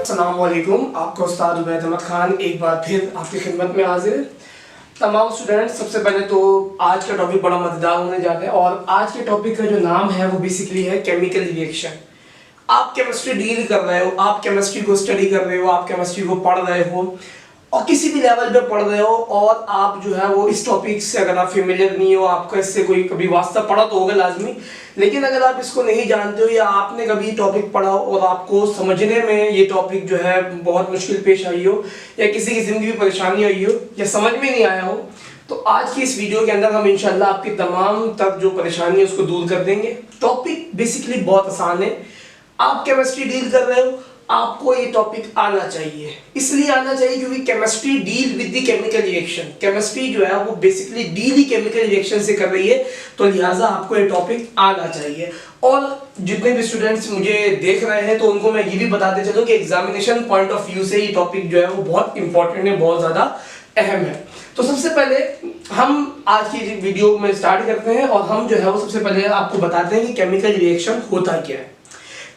अस्सलाम वालेकुम। आपका उस्ताद उबैद अहमद खान एक बार फिर आपकी खिदमत में हाजिर है। तमाम स्टूडेंट, सबसे पहले तो आज का टॉपिक बड़ा मजेदार होने जा रहा है और आज के टॉपिक का जो नाम है वो बेसिकली है केमिकल रिएक्शन। आप केमिस्ट्री डील कर रहे हो, आप केमिस्ट्री को स्टडी कर रहे हो, आप केमिस्ट्री को पढ़ रहे हो और किसी भी लेवल पे पढ़ रहे हो और आप जो है वो इस टॉपिक से अगर आप फेमिलियर नहीं हो, आपका इससे कोई कभी वास्ता पड़ा तो होगा लाजमी, लेकिन अगर आप इसको नहीं जानते हो या आपने कभी टॉपिक पढ़ा और आपको समझने में ये टॉपिक जो है बहुत मुश्किल पेश आई हो या किसी किस्म की भी परेशानी आई हो या समझ में नहीं आया हो, तो आज की इस वीडियो के अंदर हम इंशाल्लाह आपकी तमाम तक जो परेशानी है उसको दूर कर देंगे। टॉपिक बेसिकली बहुत आसान है। आप केमिस्ट्री डील कर रहे हो, आपको ये टॉपिक आना चाहिए। इसलिए आना चाहिए क्योंकि chemistry deal with the chemical reaction. Chemistry जो है वो बेसिकली डील ही केमिकल रिएक्शन से कर रही है, तो लिहाजा आपको ये टॉपिक आना चाहिए। और जितने भी स्टूडेंट्स मुझे देख रहे हैं तो उनको मैं ये भी बताते चलूं कि एग्जामिनेशन पॉइंट ऑफ व्यू से ये टॉपिक जो है वो बहुत इंपॉर्टेंट है, बहुत ज्यादा अहम है। तो सबसे पहले हम आज की वीडियो में स्टार्ट करते हैं और हम जो है वो सबसे पहले आपको बताते हैं कि केमिकल रिएक्शन होता क्या है।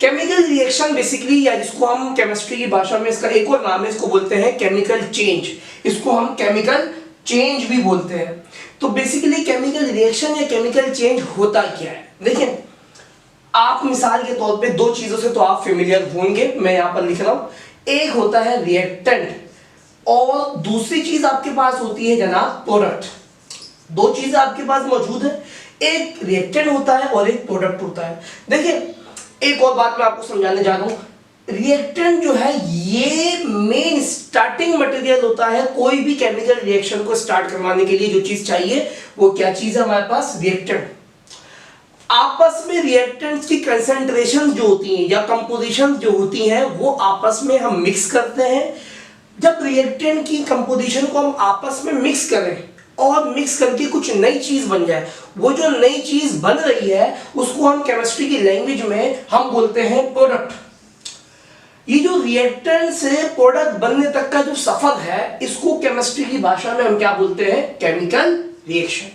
केमिकल रिएक्शन बेसिकली, या जिसको हम केमिस्ट्री की भाषा में इसका एक और नाम है, इसको बोलते हैं केमिकल चेंज। इसको हम केमिकल चेंज भी बोलते हैं। तो बेसिकली केमिकल रिएक्शन या केमिकल चेंज होता क्या है, देखिए आप मिसाल के तौर पे दो चीजों से तो आप फेमिलियर होंगे, मैं यहां पर लिख रहा हूं। एक होता है रिएक्टेंट और दूसरी चीज आपके पास होती है जनाब प्रोडक्ट। दो चीजें आपके पास मौजूद है, एक रिएक्टेंट होता है और एक प्रोडक्ट होता है। देखिए एक और बात मैं आपको समझाने जा रहा हूं। रिएक्टेंट जो है ये मेन स्टार्टिंग मटेरियल होता है। कोई भी केमिकल रिएक्शन को स्टार्ट करवाने के लिए जो चीज चाहिए वो क्या चीज है हमारे पास, रिएक्टेंट। आपस में रिएक्टेंट्स की कंसेंट्रेशन जो होती हैं या कंपोजिशन जो होती हैं वो आपस में हम मिक्स करते हैं। जब रिएक्टेंट की कंपोजिशन को हम आपस में मिक्स करें और मिक्स करके कुछ नई चीज बन जाए, वो जो नई चीज बन रही है उसको हम केमिस्ट्री की लैंग्वेज में हम बोलते हैं प्रोडक्ट। ये जो रिएक्टेंट से प्रोडक्ट बनने तक का जो सफर है इसको केमिस्ट्री की भाषा में हम क्या बोलते हैं, केमिकल रिएक्शन।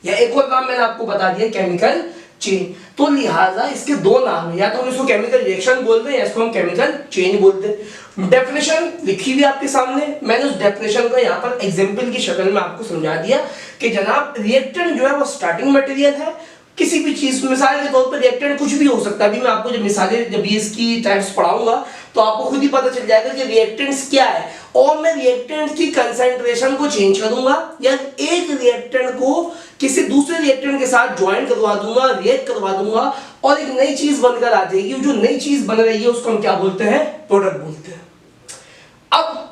या एक और नाम मैंने आपको बता दिया, केमिकल चेंज। तो लिहाजा इसके दो नाम है, या तो हम इसको केमिकल रिएक्शन बोलते हैं या इसको हम केमिकल चेंज बोलते हैं। डेफिनेशन लिखी हुई आपके सामने, मैंने उस डेफिनेशन को यहाँ पर एग्जांपल की शक्ल में आपको समझा दिया कि जनाब रिएक्टेंट जो है वो स्टार्टिंग मटेरियल है किसी भी चीज। मिसाल के तौर पर रिएक्टेंट कुछ भी हो सकता है। अभी मैं आपको जब मिसालें जब इसकी टाइप्स पढ़ाऊंगा तो आपको खुद ही पता चल जाएगा कि रिएक्टेंट्स क्या है और मैं रिएक्टेंट की कंसंट्रेशन को चेंज करूंगा या एक रिएक्टेंट को किसी दूसरे रिएक्टेंट के साथ ज्वाइन करवा दूंगा, रिएक्ट करवा दूंगा और एक नई चीज बनकर आ जाएगी। जो नई चीज बन रही है उसको हम क्या बोलते हैं, प्रोडक्ट बोलते हैं। अब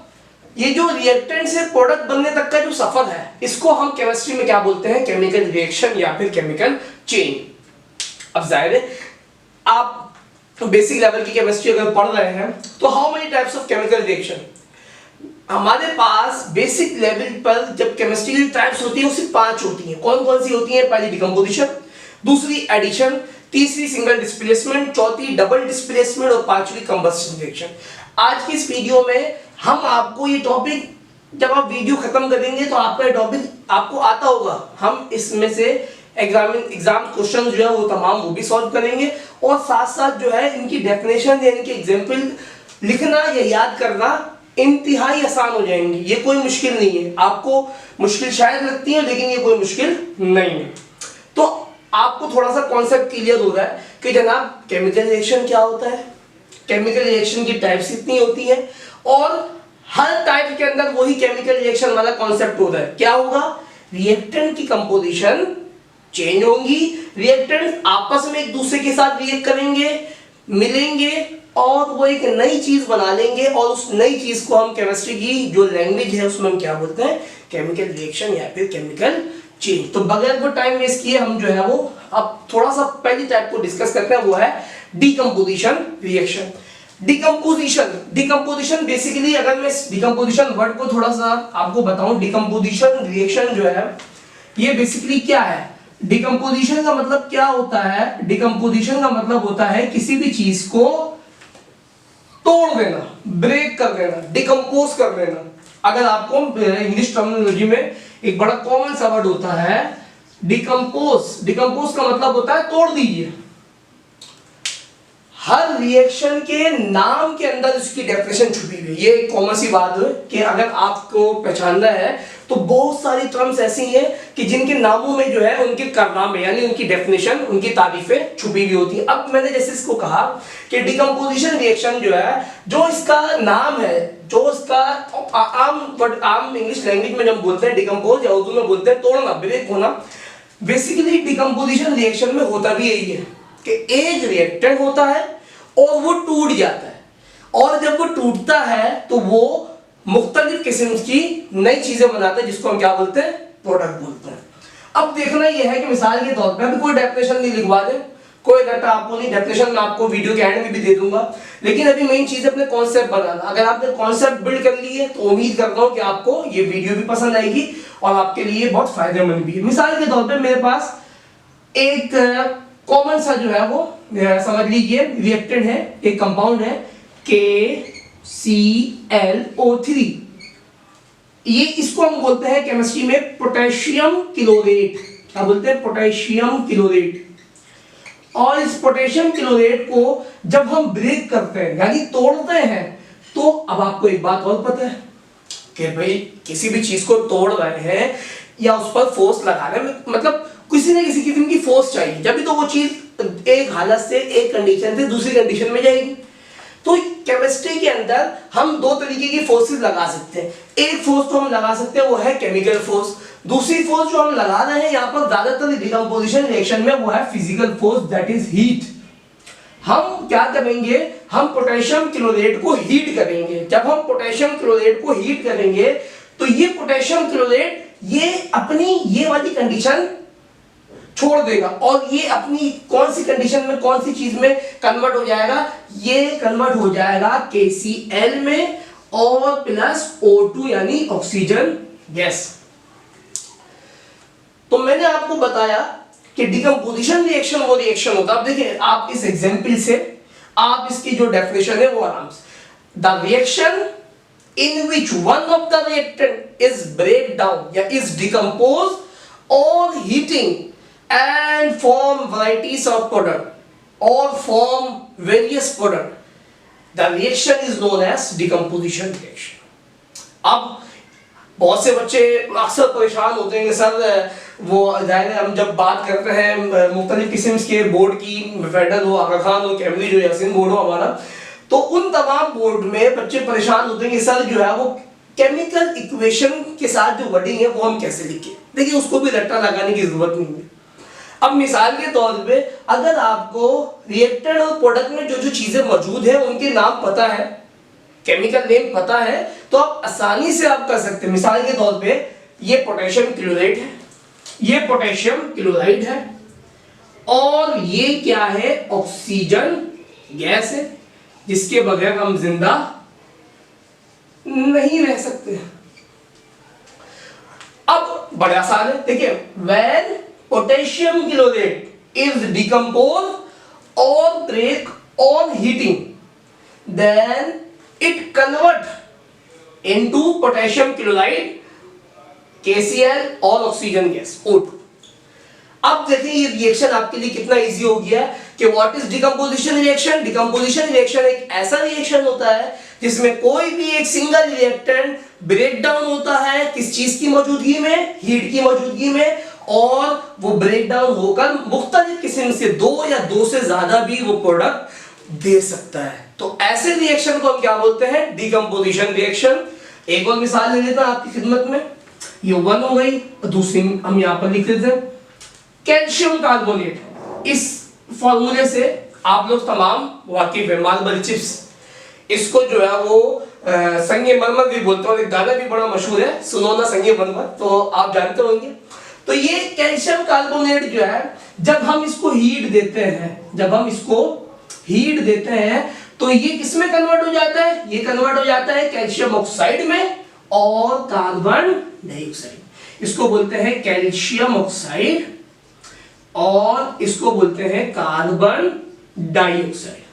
ये जो रिएक्टेंट से प्रोडक्ट बनने तक का जो सफर है इसको हम केमिस्ट्री में क्या बोलते हैं, केमिकल रिएक्शन या फिर केमिकल चेंज। अब जाहिर है आप बेसिक लेवल की केमिस्ट्री अगर पढ़ रहे हैं तो how many types of chemical reaction हमारे पास बेसिक लेवल पर जब केमिस्ट्री की टाइप्स होती है उसी 5 होती हैं। कौन कौन सी होती हैं, पहली डिकम्पोजिशन, दूसरी एडिशन, तीसरी सिंगल डिस्प्लेसमेंट, चौथी डबल डिस्प्लेसमेंट और पांचवी कंबस्शन रिएक्शन। आज की इस वीडियो में हम आपको ये टॉपिक, जब आप वीडियो खत्म करेंगे तो आपका ये टॉपिक आपको आता होगा, हम इसमें से एग्जाम क्वेश्चन जो है वो तमाम वो भी सॉल्व करेंगे और साथ साथ जो है इनकी डेफिनेशन या इनके एग्जाम्पल लिखना या याद करना इंतहाई आसान हो जाएंगी। ये कोई मुश्किल नहीं है, आपको मुश्किल शायद लगती है लेकिन ये कोई मुश्किल नहीं है। तो आपको थोड़ा सा कॉन्सेप्ट क्लियर हो रहा है कि जनाब केमिकल रिएक्शन क्या होता है, केमिकल रिएक्शन की टाइप्स कितनी होती है और हर टाइप के अंदर वही केमिकल रिएक्शन वाला कॉन्सेप्ट होता है। क्या होगा, रिएक्टेंट की कंपोजिशन चेंज होंगी, रिएक्टेंट आपस में एक दूसरे के साथ रिएक्ट करेंगे, मिलेंगे और वो एक नई चीज बना लेंगे और उस नई चीज को हम केमिस्ट्री की जो लैंग्वेज है उसमें हम क्या बोलते हैं, केमिकल रिएक्शन या फिर केमिकल चेंज। तो बगैर वो टाइम वेस्ट किए हम जो है वो अब थोड़ा सा पहली टाइप को डिस्कस करते हैं, वो है डिकम्पोजिशन रिएक्शन। डिकम्पोजिशन बेसिकली अगर मैं डिकम्पोजिशन वर्ड को थोड़ा सा आपको बताऊं, डिकम्पोजिशन रिएक्शन जो है ये बेसिकली क्या है। डिकम्पोजिशन का मतलब क्या होता है, डिकम्पोजिशन का मतलब होता है किसी भी चीज को तोड़ देना, ब्रेक कर देना, डिकम्पोज कर देना। अगर आपको इंग्लिश टर्मिनोलॉजी में एक बड़ा कॉमन सा वर्ड होता है डिकम्पोज। डिकम्पोज का मतलब होता है तोड़ दीजिए। हर रिएक्शन के नाम के अंदर उसकी डेफिनेशन छुपी हुई है। ये एक कॉमन सी बात है कि अगर आपको पहचानना है तो बहुत सारी टर्म्स ऐसी हैं कि जिनके नामों में जो है उनके कारनामे यानी उनकी डेफिनेशन, उनकी तारीफें छुपी हुई होती है। अब मैंने जैसे इसको कहा कि डिकम्पोजिशन रिएक्शन जो है, जो इसका नाम है, जो इसका आम इंग्लिश लैंग्वेज में जब बोलते हैं डिकम्पोज, या उर्दू में बोलते हैं तोड़ना, ब्रेक होना, बेसिकली डिकम्पोजिशन रिएक्शन में होता भी यही है कि एक रिएक्टेंट होता है और वो टूट जाता है, और जब वो टूटता है तो वो मुख्तलिफ किस्म की नई चीजें बनाता है, जिसको हम क्या बोलते हैं, प्रोडक्ट बोलते हैं। अब देखना यह है कि मिसाल के तौर पे अभी कोई डेफिनेशन नहीं लिखवा दे, कोई डाटा आपको नहीं, डेफिनेशन मैं आपको वीडियो के एंड में भी दे दूंगा, लेकिन अभी मेन चीज अपने कॉन्सेप्ट बनाना। अगर आपने कॉन्सेप्ट बिल्ड कर लिए तो उम्मीद करता हूं कि आपको ये वीडियो भी पसंद आएगी और आपके लिए बहुत फायदेमंद भी है। मिसाल के तौर पे मेरे पास एक कॉमन सा जो है वो समझ लीजिए रिएक्टेंट है, एक कंपाउंड है KClO3। ये इसको हम बोलते हैं केमिस्ट्री में पोटेशियम क्लोरेट। क्या बोलते हैं? Potassium chlorate. और इस पोटेशियम क्लोरेट को जब हम ब्रेक करते हैं यानी तोड़ते हैं, तो अब आपको एक बात और पता है कि भाई किसी भी चीज को तोड़ रहे हैं या उस पर फोर्स लगा रहे हैं, मतलब किसी न किसी किस्म की फोर्स चाहिए, जब भी तो वो चीज एक हालत से, एक कंडीशन से दूसरी कंडीशन में जाएगी। तो केमिस्ट्री के अंदर हम दो तरीके की फोर्सेस लगा सकते हैं। एक फोर्स तो हम लगा सकते हैं वो है केमिकल फोर्स, दूसरी फोर्स जो हम लगा रहे हैं यहाँ पर ज्यादातर डिकम्पोजिशन रिएक्शन में वो है physical force, that is heat. हम क्या करेंगे, हम पोटेशियम क्लोरेट को हीट करेंगे। जब हम पोटेशियम क्लोरेट को हीट करेंगे तो ये पोटेशियम क्लोरेट ये अपनी ये वाली कंडीशन छोड़ देगा और ये अपनी कौन सी कंडीशन में, कौन सी चीज में कन्वर्ट हो जाएगा, ये कन्वर्ट हो जाएगा KCl में और प्लस O2 यानी ऑक्सीजन गैस। तो मैंने आपको बताया कि डिकम्पोजिशन रिएक्शन वो रिएक्शन होता है। अब देखिए आप इस एग्जांपल से आप इसकी जो डेफिनेशन है वो आराम से, the reaction in which one of the reactant is break down या is decomposed or heating and form varieties of product or form various product, the reaction is known as decomposition reaction. अब बहुत से बच्चे अक्सर परेशान होते हैं कि सर वो जाहिर है हम जब बात करते हैं मुख्तलिफ किस्म के बोर्ड की, फेडरल हो, आगा खान हो, कैम्ब्रिज हो, यासीन बोर्ड हो हमारा, तो उन तमाम बोर्ड में बच्चे परेशान होते हैं कि सर जो है वो केमिकल इक्वेशन के साथ जो वर्डिंग है वो हम कैसे लिखें। देखिए उसको भी रट्टा लगाने की जरूरत नहीं है। अब मिसाल के तौर पे अगर आपको रिएक्टेंट और प्रोडक्ट में जो जो चीजें मौजूद है उनके नाम पता है, केमिकल नेम पता है, तो आप आसानी से आप कर सकते हैं। मिसाल के तौर पे ये पोटेशियम क्लोराइड है, ये पोटेशियम क्लोराइड है और ये क्या है, ऑक्सीजन गैस है जिसके बगैर हम जिंदा नहीं रह सकते। अब बड़ा आसान है, देखिए when potassium chloride is decompose और break on heating then it convert into potassium chloride KCl और ऑक्सीजन गैस O2। अब देखिए ये रिएक्शन आपके लिए कितना इजी हो गया कि what is decomposition reaction. Decomposition reaction एक ऐसा रिएक्शन होता है जिसमें कोई भी एक सिंगल रिएक्टेंट ब्रेक डाउन होता है, किस चीज की मौजूदगी में, हीट की मौजूदगी में, और वो ब्रेक डाउन होकर मुख्तलिफ किस्म से दो या दो से ज्यादा भी वो प्रोडक्ट दे सकता है। तो ऐसे रिएक्शन को हम क्या बोलते हैं, डिकम्पोजिशन रिएक्शन। एक और मिसाल ले लेता हूं आपकी खिदमत में, ये 1 हो गई, दूसरी हम यहां पर लिख देते हैं कैल्शियम कार्बोनेट। इस फॉर्मूले से आप लोग तमाम वाकिफ है, मार्बल चिप्स, इसको जो है वो संगे मरमर भी बोलते हैं, एक गाना भी बड़ा मशहूर है, सुनो ना संगे मरमर, तो आप जानते होंगे। तो ये कैल्शियम कार्बोनेट जो है जब हम इसको हीट देते हैं, जब हम इसको हीट देते हैं तो ये किसमें कन्वर्ट हो जाता है, ये कन्वर्ट हो जाता है कैल्शियम ऑक्साइड में और कार्बन डाइऑक्साइड। इसको बोलते हैं कैल्शियम ऑक्साइड और इसको बोलते हैं कार्बन डाइऑक्साइड।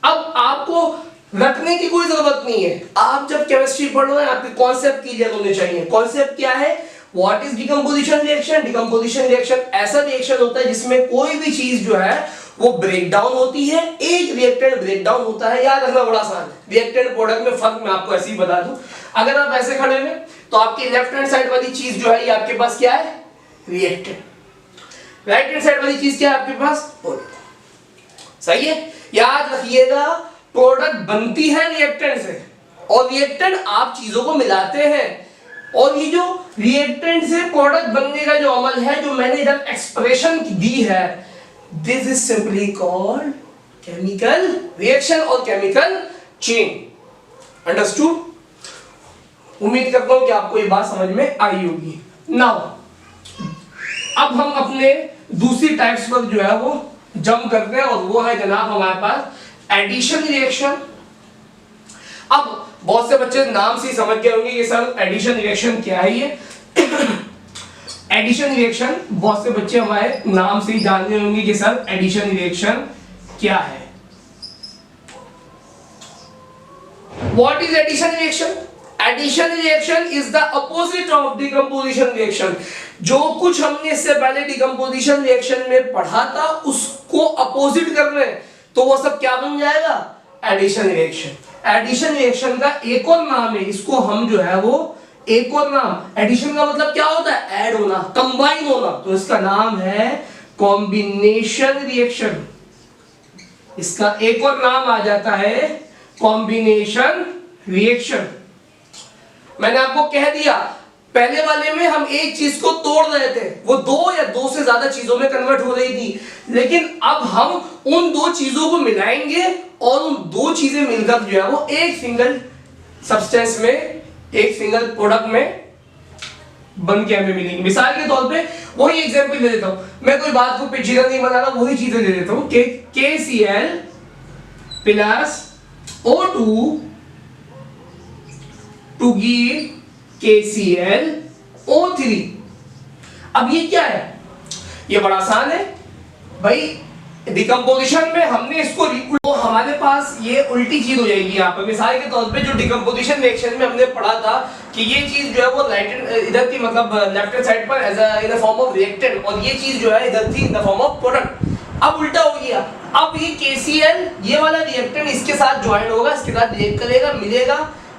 अब आपको रखने की कोई जरूरत नहीं है, आप जब केमिस्ट्री पढ़ रहे हैं आपके कॉन्सेप्ट क्लियर होने चाहिए। कॉन्सेप्ट क्या है, what is decomposition reaction. Decomposition reaction ऐसा रिएक्शन होता है जिसमें कोई भी चीज जो है वो ब्रेक डाउन होती है, एक रिएक्टेंट ब्रेक डाउन होता है। याद रखना बड़ा आसान है, रिएक्टेंट प्रोडक्ट में फर्क मैं आपको ऐसे ही बता दूं। अगर आप ऐसे खड़े हुए तो आपकी लेफ्ट हैंड साइड वाली चीज जो है ये आपके पास क्या है, रिएक्टेंट, राइट हैंड साइड वाली चीज क्या है आपके पास, प्रोडक्ट। सही है, याद रखिएगा प्रोडक्ट बनती है रिएक्टेंट से, और रिएक्टेंट आप चीजों को मिलाते हैं, और ये जो रिएक्टेंट से प्रोडक्ट बनने का जो अमल है, जो मैंने इधर एक्सप्रेशन दी है, this is simply called chemical reaction और केमिकल चेन। अंडरस्टूड? उम्मीद करता हूं कि आपको ये बात समझ में आई होगी। नाउ अब हम अपने दूसरी टाइप्स पर जो है वो जंप करते हैं, और वो है जनाब हमारे पास एडिशन रिएक्शन। अब बहुत से बच्चे नाम से ही समझ गए होंगे कि सर एडिशन रिएक्शन क्या है। ये एडिशन रिएक्शन बहुत से बच्चे हमारे नाम से ही जान गए होंगे कि सर एडिशन रिएक्शन क्या है। What is addition reaction? Addition reaction is the opposite of decomposition reaction. जो कुछ हमने इससे पहले डिकम्पोजिशन रिएक्शन में पढ़ा था उसको अपोजिट कर रहे हैं, तो वो सब क्या बन जाएगा, एडिशन रिएक्शन। एडिशन रिएक्शन का एक और नाम है, इसको हम जो है वो एक और नाम, एडिशन का मतलब क्या होता है, ऐड होना, कंबाइन होना, तो इसका नाम है कॉम्बिनेशन रिएक्शन। इसका एक और नाम आ जाता है कॉम्बिनेशन रिएक्शन। मैंने आपको कह दिया पहले वाले में हम एक चीज को तोड़ रहे थे, वो दो या दो से ज्यादा चीजों में कन्वर्ट हो रही थी, लेकिन अब हम उन दो चीजों को मिलाएंगे और उन दो चीजें मिलकर जो है वो एक सिंगल सब्सटेंस में, एक सिंगल प्रोडक्ट में बन के हमें मिलेंगी। मिसाल के तौर पे वही एग्जांपल दे देता हूं, मैं कोई बात को पेचीदा नहीं बना रहा, वही चीजें दे देता हूं कि KCl plus O2 to give KClO3। अब ये क्या है, ये बड़ा आसान है भाई। डिकम्पोजिशन में हमने इसको तो हमारे पास ये उल्टी चीज हो जाएगी यहाँ पर। मिसाल के तौर पे जो डिकम्पोजिशन रिएक्शन में हमने पढ़ा था कि ये चीज जो है वो राइट इधर थी, मतलब लेफ्ट हैंड साइड पर as in the form of reactant, और ये चीज जो है इधर थी in the form of product. अब उल्टा हो गया, अब ये KCl ये वाला रिएक्टेंट इसके साथ ज्वाइन होगा, इसके साथ रिएक्ट करेगा, मिलेगा,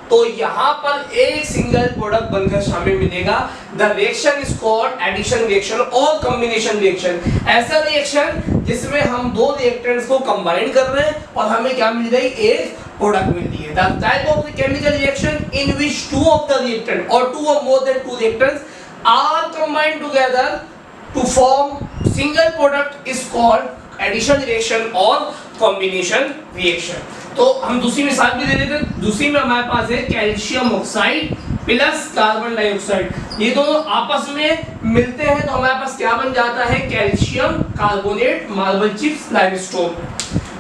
तो यहां पर एक सिंगल प्रोडक्ट बनकर शामिल मिलेगा। The reaction is called addition reaction और कॉम्बिनेशन रिएक्शन। ऐसा रिएक्शन जिसमें हम दो रिएक्टेंट्स को कंबाइन कर रहे हैं और हमें क्या मिल रही, एक प्रोडक्ट मिल रही है। The type of chemical reaction in which two of the reactant और टू और more than two reactants are combined together to form single product is called addition reaction और कॉम्बिनेशन रिएक्शन। तो हम दूसरी मिसाल भी दे देते हैं। दूसरी में हमारे पास है calcium oxide plus carbon dioxide. ये दोनों आपस में मिलते हैं तो हमारे पास क्या बन जाता है, calcium carbonate, marble chips, limestone.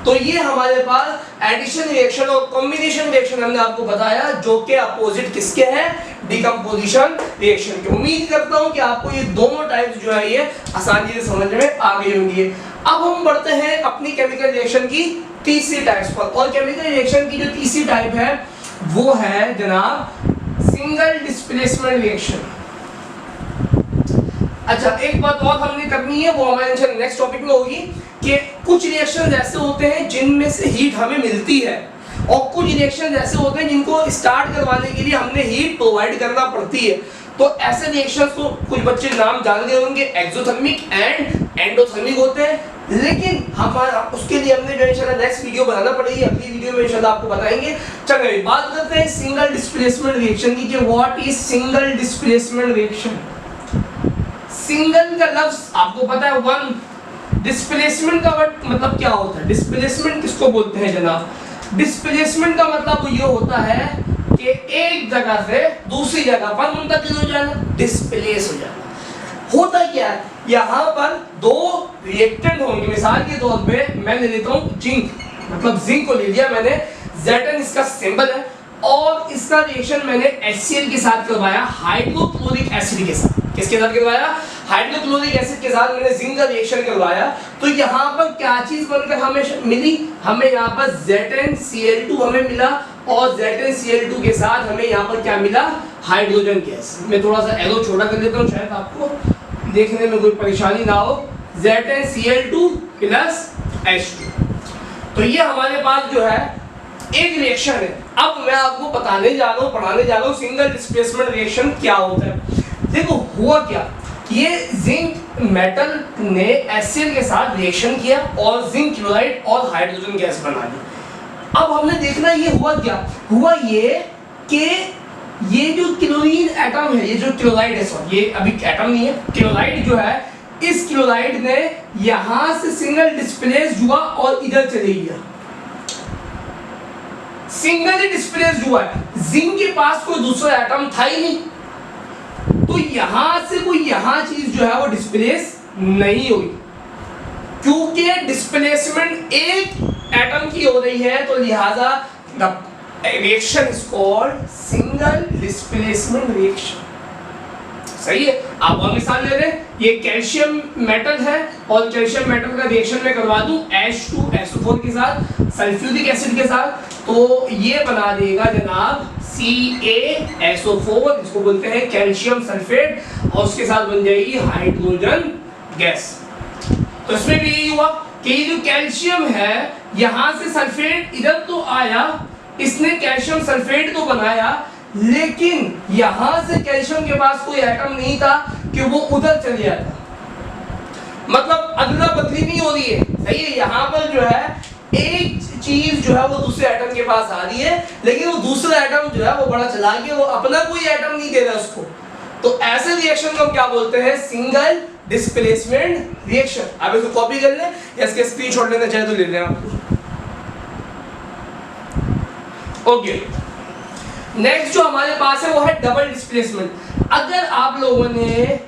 तो ये हमारे पास एडिशन रिएक्शन और कॉम्बिनेशन रिएक्शन हमने आपको बताया, जो के अपोजिट किसके हैं, डिकम्पोजिशन रिएक्शन के। उम्मीद करता हूं कि आपको ये दोनों टाइप्स जो है ये आसानी से समझ में आ गई होंगी। अब हम बढ़ते हैं अपनी केमिकल रिएक्शन की तीसरी टाइप्स पर, और केमिकल रिएक्शन की जो तीसरी टाइप है वो है जनाब सिंगल डिस्प्लेसमेंट रिएक्शन। अच्छा, एक बात और हमने करनी है, वो हमारे नेक्स्ट टॉपिक में होगी कि कुछ रिएक्शन ऐसे होते हैं जिनमें से हीट हमें मिलती है, और कुछ रिएक्शन ऐसे होते हैं जिनको स्टार्ट करवाने के लिए हमने हीट प्रोवाइड करना पड़ती है। तो ऐसे रिएक्शंस को कुछ बच्चे नाम जान गए होंगे, एक्सोथर्मिक एंड एंडोथर्मिक होते हैं, लेकिन हमारा उसके लिए हमने जो इंशाल्लाह नेक्स्ट वीडियो बनाना पड़ेगी, अगली वीडियो में इंशाल्लाह आपको बताएंगे। चलिए बात करते हैं सिंगल डिस्प्लेसमेंट रिएक्शन की, कि what is single displacement reaction. Single का लफ्ज आपको पता है, वन। डिस्प्लेसमेंट का मतलब क्या होता है, डिस्प्लेसमेंट किसको बोलते हैं जनाब? डिस्प्लेसमेंट का मतलब ये होता है कि एक जगह से दूसरी जगह पर मुंतकिल हो जाना, डिस्प्लेस हो जाना। होता क्या है, यहाँ पर दो रिएक्टेंट होंगे। मिसाल के तौर पे मैं ले लेता हूँ जिंक, मतलब जिंक को ले लिया मैंने, Zn इसका सिंबल है, और इसका रिएक्शन मैंने HCl के साथ करवाया, हाइड्रोक्लोरिक एसिड के साथ। किसके साथ करवाया? हाइड्रोक्लोरिक एसिड के साथ मैंने जिंक का रिएक्शन करवाया। तो यहाँ पर क्या चीज बनकर हमें मिली, हमें यहाँ पर ZnCl2 हमें मिला, और ZnCl2 के साथ हमें यहाँ पर क्या मिला, हाइड्रोजन गैस। मैं थोड़ा सा एरो छोटा कर देता हूँ, शायद आपको देखने में कोई परेशानी ना हो। ZnCl2 plus H2। तो ये हमारे पास जो है एक रिएक्शन है। अब मैं आपको बताने जा रहा हूँ, पढ़ाने जा रहा हूँ सिंगल डिस्प्लेसमेंट रिएक्शन क्या होता है। देखो हुआ क्या, ये जिंक मेटल ने HCl के साथ रिएक्शन किया और जिंक क्लोराइड और हाइड्रोजन गैस बना ली। अब हमने देखना ये हुआ क्या, हुआ ये कि ये जो क्लोरीन एटम है, ये जो क्लोराइड है, सॉरी ये अभी एटम नहीं है, क्लोराइड जो है, इस क्लोराइड ने यहां से सिंगल डिस्प्लेस हुआ और इधर चले गया, सिंगल डिस्प्लेस हुआ है। जिंक के पास कोई दूसरा एटम था ही नहीं, तो यहां से कोई यहां चीज जो है वो डिस्प्लेस नहीं हुई, क्योंकि डिस्प्लेसमेंट एक एटम की हो रही है, तो लिहाजा the reaction is called single displacement reaction. सही है। आप और मिसाल ले रहे हैं, ये कैल्शियम मेटल है और कैल्शियम मेटल का रिएक्शन में करवा दूं H2SO4 के साथ सल्फ्यूरिक एसिड के साथ, तो ये बना देगा जनाब CaSO4, इसको बोलते हैं कैल्शियम सल्फेट, और उसके साथ बन जाएगी हाइड्रोजन गैस। तो इसमें भी यही हुआ कि ये जो कैल्शियम है, यहां से सल्फेट इधर तो आया, इसने कैल्शियम सल्फेट तो बनाया, लेकिन यहां से कैल्शियम के पास कोई एटम नहीं था कि वो उधर चल गया था, मतलब अदला बदली नहीं हो रही है। सही है। यहां पर जो है एक चीज जो है वो दूसरे एटम के पास आ रही है, लेकिन वो दूसरा एटम जो है वो बड़ा चला गया, वो अपना कोई एटम नहीं दे रहा उसको। तो ऐसे रिएक्शन को हम क्या बोलते हैं, सिंगल डिस्प्लेसमेंट रिएक्शन। आप इसको कॉपी कर लें या इसके स्क्रीनशॉट लेना चाहे तो ले लें आप। ओके, नेक्स्ट जो हमारे पास है वो है डबल डिस्प्लेसमेंट। अगर आप लोगों ने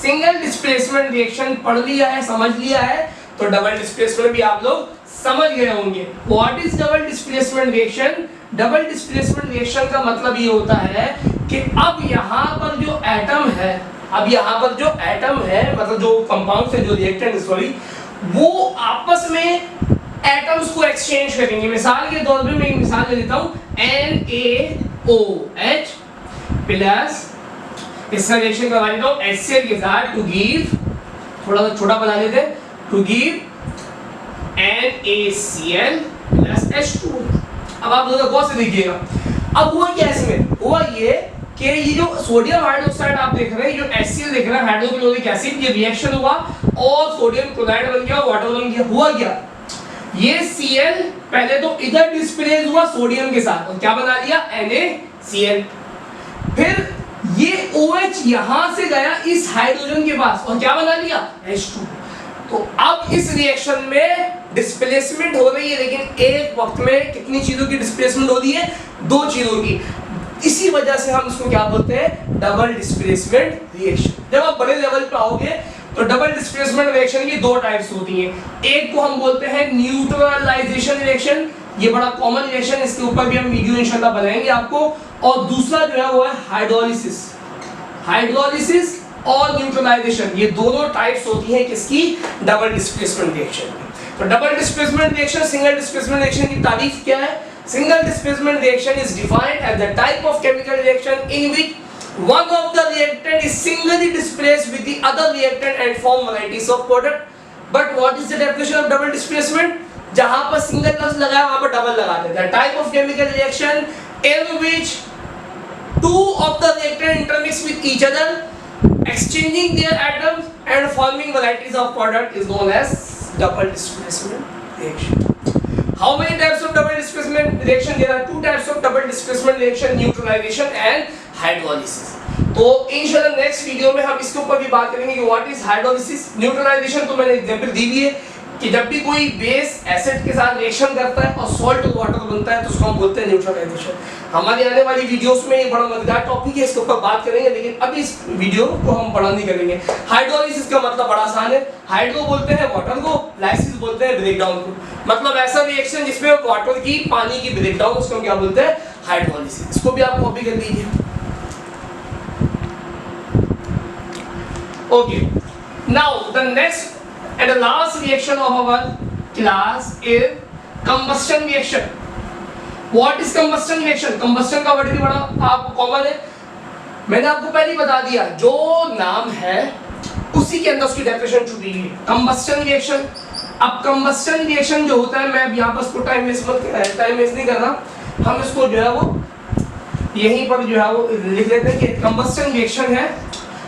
सिंगल डिस्प्लेसमेंट रिएक्शन पढ़ लिया है, समझ लिया है, तो डबल डिस्प्लेसमेंट भी आप लोग समझ गए होंगे। What is double displacement reaction? Double displacement reaction का मतलब ये होता है कि अब यहाँ पर जो एटम है, अब यहाँ पर जो एटम है, मतलब जो कंपाउंड से जो रिएक्टेंट सॉरी, वो आपस में एटम्स को एक्सचेंज करेंगे। मिसाल के तौर पे मैं एक मिसाल ले लेता हूं, NaOH प्लस इसका रिएक्शन करवा देता हूं HCl के साथ टू गिव, थोड़ा सा छोटा बना लेते हैं, to give NaCl plus H2। अब आप लोग गौर से देखिएगा, अब हुआ क्या इसमें, हुआ ये कि ये जो सोडियम हाइड्रोक्साइड आप देख रहे हैं, जो HCl देख रहे हैं, हाइड्रोक्लोरिक एसिड, ये रिएक्शन हुआ और सोडियम क्लोराइड बन गया, वाटर बन गया। हुआ क्या, ये Cl पहले तो इधर डिस्प्लेस हुआ सोडियम के साथ और क्या बना लिया, NaCl। फिर ये OH यहां से गया इस हाइड्रोजन के पास और क्या बना लिया, H2। तो अब इस रिएक्शन में डिस्प्लेसमेंट हो रही है, लेकिन एक वक्त में कितनी चीजों की डिस्प्लेसमेंट हो रही है, दो चीजों की। इसी वजह से हम इसको क्या बोलते हैं, डबल डिस्प्लेसमेंट रिएक्शन। जब आप बड़े लेवल पे आओगे तो डबल डिस्प्लेसमेंट रिएक्शन की दो टाइप्स होती हैं। एक को हम बोलते हैं न्यूट्रलाइजेशन रिएक्शन, ये बड़ा कॉमन रिएक्शन, इसके ऊपर भी हम वीडियो इंशाल्लाह बनाएंगे आपको। और दूसरा जो है वो है हाइड्रोलिसिस। हाइड्रोलिसिस और न्यूट्रलाइजेशन, ये दोनों टाइप्स होती हैं किसकी, डबल डिस्प्लेसमेंट रिएक्शन की। तो double displacement reaction, single displacement reaction की तारीफ क्या है? Single displacement reaction is defined as the type of chemical reaction in which one of the reactant is singly displaced with the other reactant and form varieties of product. But what is the definition of double displacement? जहाँ पर single लफ्ज लगाया वहाँ पर double लगा देते हैं। The type of chemical reaction in which two of the reactant intermix with each other, exchanging their atoms and forming varieties of product is known as double displacement reaction. How many types of double displacement reaction? There are two types of double displacement reaction, neutralization and hydrolysis. तो इंशाल्लाह next video में हम इसके ऊपर भी बात करेंगे कि व्हाट इज हाइड्रोलिसिस। न्यूट्रलाइजेशन तो मैंने एग्जांपल दी भी है कि जब भी कोई बेस एसिड के साथ रिएक्शन करता है और सॉल्ट वाटर बनता है तो उसको हम बोलते हैं न्यूट्रलाइजेशन। हमारी आने वाली वीडियोस में ये बड़ा मजेदार टॉपिक है, इसके ऊपर बात करेंगे, लेकिन अभी इस वीडियो को हम बड़ा नहीं करेंगे। हाइड्रोलिसिस का मतलब बड़ा आसान है, हाइड्रो बोलते हैं वाटर को, लाइसिस बोलते हैं ब्रेकडाउन को। मतलब ऐसा रिएक्शन जिसमें वाटर की पानी की ब्रेकडाउन, उसको हम क्या बोलते हैं, हाइड्रोलिसिस। इसको भी आप कॉपी कर लीजिए। Okay, now the next and the last reaction of our class is combustion reaction. What is combustion reaction? combustion का वर्ड भी बड़ा आप कॉमन है, मैंने आपको पहले ही बता दिया, जो नाम है उसी के अंदर उसकी डेफिनेशन छुपी है। combustion reaction, अब कंबस्टन रिएक्शन जो होता है, मैं अब यहाँ पर इसको टाइम वेस्ट नहीं कर रहा, हम इसको जो है वो यहीं पर जो है वो लिख लेते हैं कि कंबस्टन रिएक्शन है।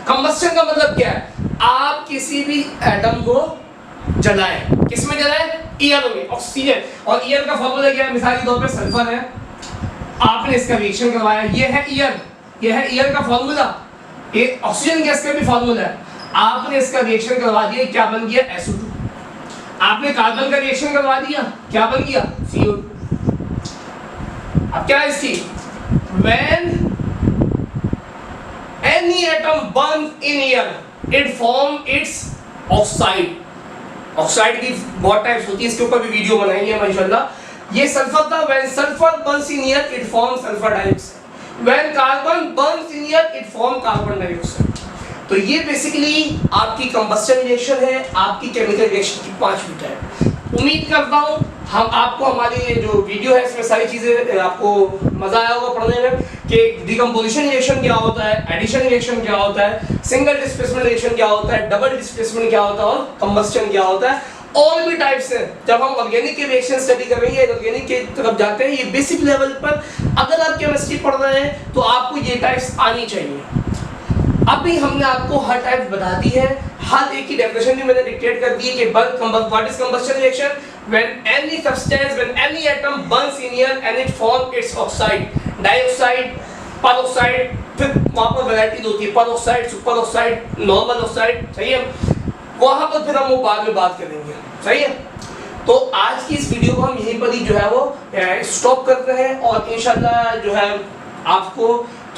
कंबस्टन का मतलब क्या है, आप किसी भी एटम को जलाएं, किसमें जलाएं, ईयर में, ऑक्सीजन, और ईयर का फॉर्मूला क्या है, मिसाल के तौर पे सल्फर है, आपने इसका रिएक्शन करवाया, ये है ईयर, ये है ईयर का फॉर्मूला, ये ऑक्सीजन गैस का भी फॉर्मूला है, आपने इसका रिएक्शन करवा दिया, क्या बन गया, SO2। आपने कार्बन का रिएक्शन करवा दिया, क्या बन गया, CO2। अब क्या है इसकी, when any atom burns in air it form its oxide। Oxide की बहुत टाइप्स होती है, इसके ऊपर भी वीडियो बनाएंगे माशाल्लाह। ये सल्फर था, when sulfur burns in air it forms sulfur dioxide, when carbon burns in air it form carbon dioxide। तो ये बेसिकली आपकी कंबस्टन रिएक्शन है, आपकी केमिकल रिएक्शन की 5 टाइप। उम्मीद करता हूँ हम आपको हमारी ये जो वीडियो है इसमें सारी चीज़ें आपको मज़ा आया होगा पढ़ने में, कि डिकम्पोजिशन रिएक्शन क्या होता है, एडिशन रिएक्शन क्या होता है, सिंगल डिस्प्लेसमेंट रिएक्शन क्या होता है, डबल डिस्प्लेसमेंट क्या होता है, और कंबस्टन क्या होता है। और भी टाइप्स हैं। जब हम ऑर्गेनिक के रिएक्शन स्टडी करेंगे, ऑर्गेनिक के तरफ जाते हैं, ये बेसिक लेवल पर अगर आप केमिस्ट्री पढ़ रहे हैं तो आपको ये टाइप्स आनी चाहिए। अभी हमने आपको हर टाइप बता दी है, हर एक की डेफिनेशन भी मैंने डिक्टेट कर दी है कि what is combustion reaction, when any substance, when any atom burns in air and it forms its oxide, dioxide, peroxide, फिर वहाँ पर वैरायटी होती है, peroxide, super oxide, normal oxide, सही है। वहाँ पर फिर हम वो बाद में बात करेंगे, सही है। तो आज की इस वीडियो को हम यहीं पर ही जो है वो स्टॉप करते हैं, और इंशाल्लाह जो है आपको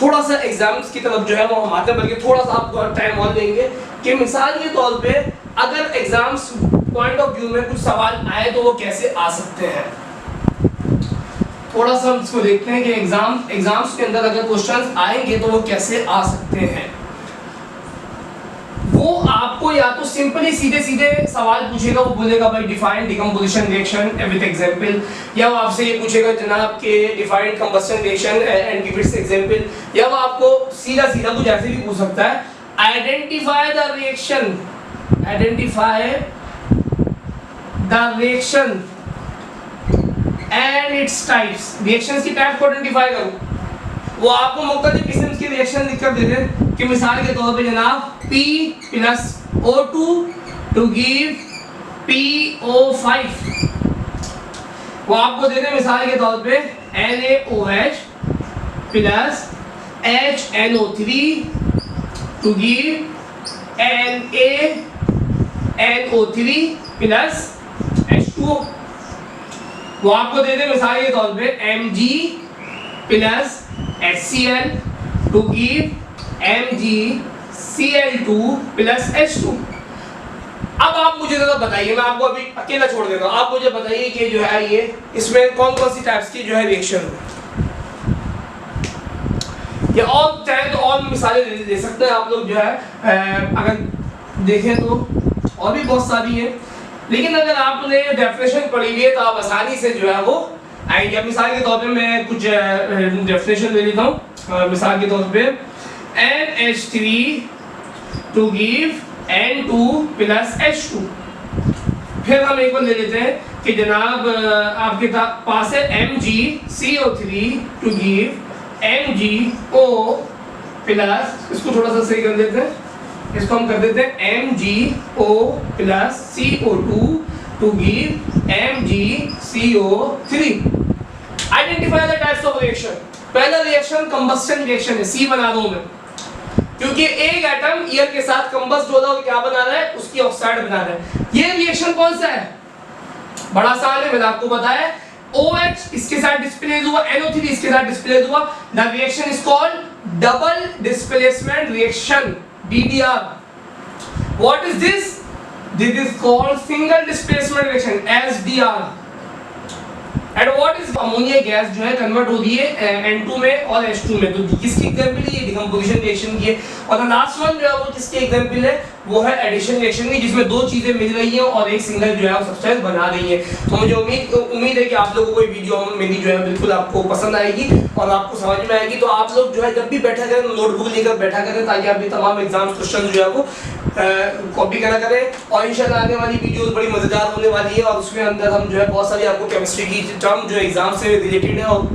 थोड़ा सा एग्जाम्स की तरफ जो है वो हम आते हैं, बल्कि थोड़ा सा आपको टाइम और देंगे कि मिसाल के तौर पे अगर एग्जाम्स पॉइंट ऑफ व्यू में कुछ सवाल आए तो वो कैसे आ सकते हैं। थोड़ा सा हम इसको देखते हैं कि एग्जाम्स के अंदर अगर क्वेश्चंस आएंगे तो वो कैसे आ सकते हैं। वो आपको या तो सिंपली सीधे सीधे सवाल पूछेगा, वो बोलेगा भाई define decomposition reaction with example, या वो आपसे ये पूछेगा जनाब के define combustion reaction and give its example, या वो आपको सीधा सीधा कुछ ऐसे भी पूछ सकता है, identify the reaction, identify the reaction and its types, reactions की टाइप को आइडेंटिफाई करो। वो आपको मुख्तलिफ किस्म की रिएक्शन लिखकर दे दें कि मिसाल के तौर पे जनाब P plus O2 to give PO5, वो आपको दे दें मिसाल के तौर पे NaOH plus HNO3 to give NaNO3 plus H2O। वो आपको दे दें मिसाल के तौर पे Mg plus HCl to give MgCl2 plus H2। अब आप मुझे जरा बताइए, मैं आपको अभी अकेला छोड़ देता हूँ, आप मुझे बताइए कि जो है ये इसमें कौन कौन सी टाइप्स की जो है रिएक्शन है, या और चाहे तो और मिसालें ले सकते हैं आप लोग जो है, अगर देखें तो और भी बहुत सारी है, लेकिन अगर आपने डेफिनेशन पढ़ी हुई है तो आप आसानी से जो है वो आएंगे। मिसाल के तौर पे मैं कुछ डेफिनेशन ले लेता हूँ, मिसाल के तौर पे NH3 to give N2 plus H2। फिर हम एक बार ले लेते हैं कि जनाब आपके पास है MgCO3 to give MgO plus, इसको थोड़ा सा सही कर देते हैं, इसको हम कर देते हैं MgO plus CO2 to give MgCO3। Identify the types of reaction. पहला रिएक्शन कंबस्टन रिएक्शन है, C बना दूं मैं, क्योंकि एक एटम ईयर के साथ कंबस्ट हो रहा है और क्या बना रहा है, उसकी ऑक्साइड बना रहा है। ये रिएक्शन कौन सा है, बड़ा आसान है, मैंने आपको बताया, OH इसके साथ डिस्प्लेस हुआ, NO3 इसके साथ डिस्प्लेस हुआ, the reaction is called double displacement reaction, DDR। What is this, this is called single displacement reaction, SDR। And what is, ammonia gas जो है कन्वर्ट हो रही है N2 में और H2 में, तो किसकी एग्जांपल है, ये डिकम्पोजिशन रिएक्शन की है। और द लास्ट वन जो है वो किसकी एग्जांपल है, वो है एडिशन रिएक्शन की, जिसमें दो चीज़ें मिल रही हैं और एक सिंगल जो है वो सब्सटेंस बना रही है। तो मुझे उम्मीद है कि आप लोगों को ये वीडियो मेरी जो है बिल्कुल आपको पसंद आएगी और आपको समझ में आएगी। तो आप लोग जो है जब भी बैठा करें नोटबुक लेकर बैठा करें, ताकि आप तमाम एग्जाम क्वेश्चन जो है वो कॉपी करा करें। और इंशाल्लाह आने वाली वीडियोस बड़ी मज़ेदार होने वाली है, और उसमें अंदर हम जो है बहुत सारी आपको केमिस्ट्री की टर्म जो एग्जाम से रिलेटेड है और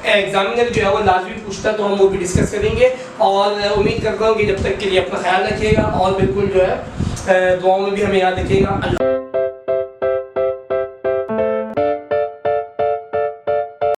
एग्जामिनर जो है वो लाजमी पूछता है, तो हम वो भी डिस्कस करेंगे। और उम्मीद करता हूँ कि जब तक के लिए अपना ख्याल रखिएगा और बिल्कुल जो है दुआओं में भी हमें याद रखिएगा। अल्लाह।